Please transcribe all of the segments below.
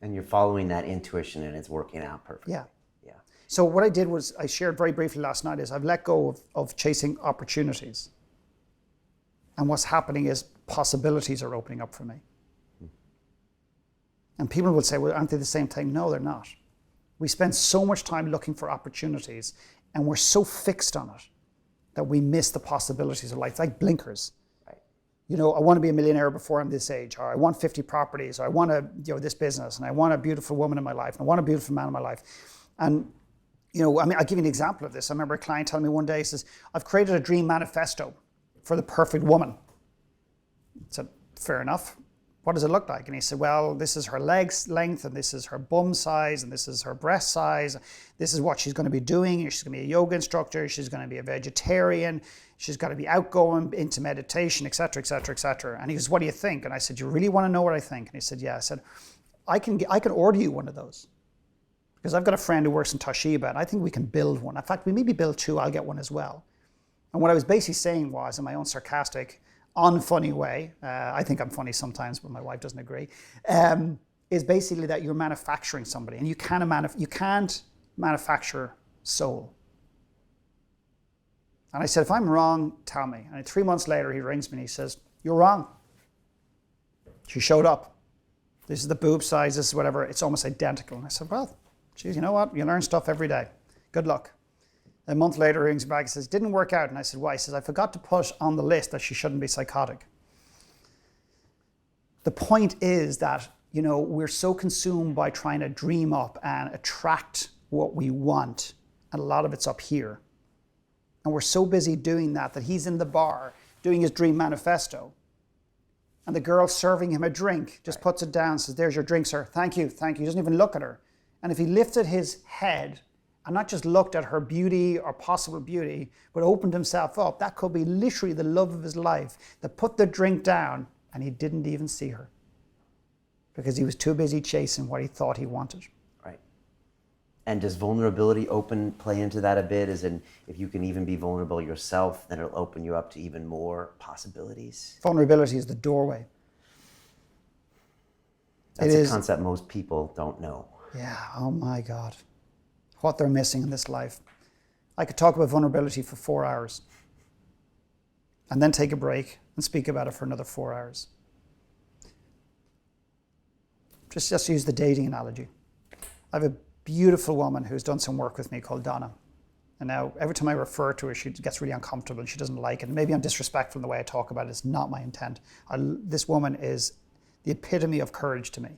And you're following that intuition and it's working out perfectly. Yeah. Yeah. So what I did was, I shared very briefly last night, is I've let go of chasing opportunities. And what's happening is possibilities are opening up for me. And people will say, well, aren't they the same thing? No, they're not. We spend so much time looking for opportunities and we're so fixed on it that we miss the possibilities of life. It's like blinkers. Right. You know, I want to be a millionaire before I'm this age, or I want 50 properties, or I want this business, and I want a beautiful woman in my life, and I want a beautiful man in my life. And, I mean, I'll give you an example of this. I remember a client telling me one day, he says, I've created a dream manifesto for the perfect woman. I said, fair enough. What does it look like? And he said, well, this is her legs length, and this is her bum size, and this is her breast size. This is what she's going to be doing. She's going to be a yoga instructor. She's going to be a vegetarian. She's got to be outgoing, into meditation, et cetera, et cetera, et cetera. And he goes, what do you think? And I said, you really want to know what I think? And he said, yeah. I said, I can order you one of those. Because I've got a friend who works in Toshiba, and I think we can build one. In fact, we maybe build two. I'll get one as well. And what I was basically saying was, in my own sarcastic, unfunny way, I think I'm funny sometimes, but my wife doesn't agree, is basically that you're manufacturing somebody, and you can't manufacture soul. And I said, if I'm wrong, tell me. And 3 months later, he rings me and he says, you're wrong. She showed up. This is the boob size, this is whatever, it's almost identical. And I said, well, geez, you know what? You learn stuff every day. Good luck. A month later, he rings back and says, didn't work out. And I said, why? He says, I forgot to put on the list that she shouldn't be psychotic. The point is that, we're so consumed by trying to dream up and attract what we want. And a lot of it's up here. And we're so busy doing that he's in the bar doing his dream manifesto. And the girl serving him a drink just puts it down, says, there's your drink, sir. Thank you, thank you. He doesn't even look at her. And if he lifted his head and not just looked at her beauty or possible beauty, but opened himself up, that could be literally the love of his life that put the drink down and he didn't even see her because he was too busy chasing what he thought he wanted. Right. And does vulnerability play into that a bit? As in, if you can even be vulnerable yourself, then it'll open you up to even more possibilities? Vulnerability is the doorway. That's a concept most people don't know. Yeah, oh my God. What they're missing in this life. I could talk about vulnerability for 4 hours and then take a break and speak about it for another 4 hours. Just use the dating analogy. I have a beautiful woman who's done some work with me called Donna. And now every time I refer to her, she gets really uncomfortable and she doesn't like it. And maybe I'm disrespectful in the way I talk about it. It's not my intent. This woman is the epitome of courage to me.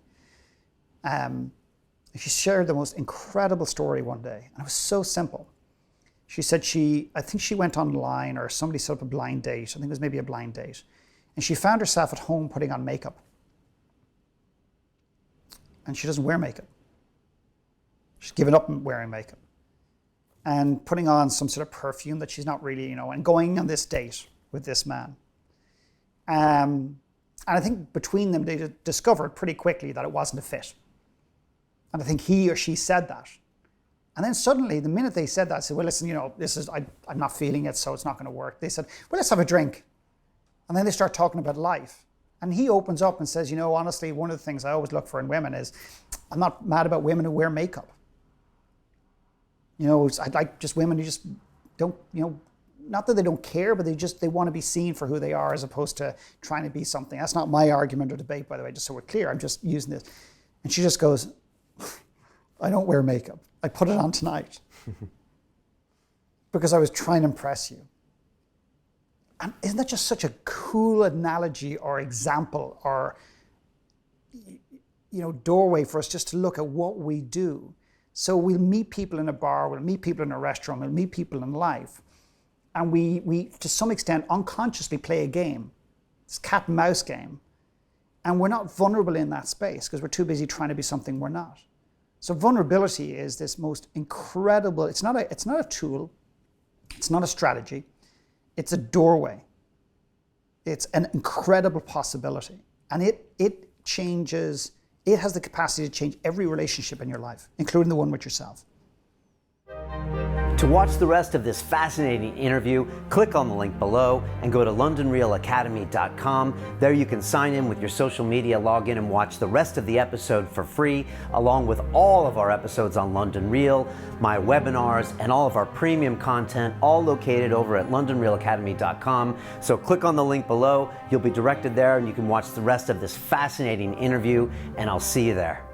She shared the most incredible story one day, and it was so simple. She said I think she went online, or somebody set up a blind date. I think it was maybe a blind date. And she found herself at home putting on makeup. And she doesn't wear makeup. She's given up wearing makeup. And putting on some sort of perfume that she's not really, and going on this date with this man. And I think between them, they discovered pretty quickly that it wasn't a fit. And I think he or she said that. And then suddenly, the minute they said that, I said, well, listen, I'm not feeling it, so it's not going to work. They said, well, let's have a drink. And then they start talking about life. And he opens up and says, honestly, one of the things I always look for in women is, I'm not mad about women who wear makeup. I like just women who just don't, not that they don't care, but they want to be seen for who they are as opposed to trying to be something. That's not my argument or debate, by the way, just so we're clear. I'm just using this. And she just goes, I don't wear makeup. I put it on tonight because I was trying to impress you. And isn't that just such a cool analogy or example or, doorway for us just to look at what we do? So we'll meet people in a bar, we'll meet people in a restaurant, we'll meet people in life. And we to some extent, unconsciously play a game. It's cat and mouse game. And we're not vulnerable in that space because we're too busy trying to be something we're not. So vulnerability is this most incredible, it's not a tool, it's not a strategy, it's a doorway. It's an incredible possibility. And it has the capacity to change every relationship in your life, including the one with yourself. To watch the rest of this fascinating interview, click on the link below and go to londonrealacademy.com. There you can sign in with your social media login and watch the rest of the episode for free, along with all of our episodes on London Real, my webinars, and all of our premium content, all located over at londonrealacademy.com. So click on the link below, you'll be directed there and you can watch the rest of this fascinating interview, and I'll see you there.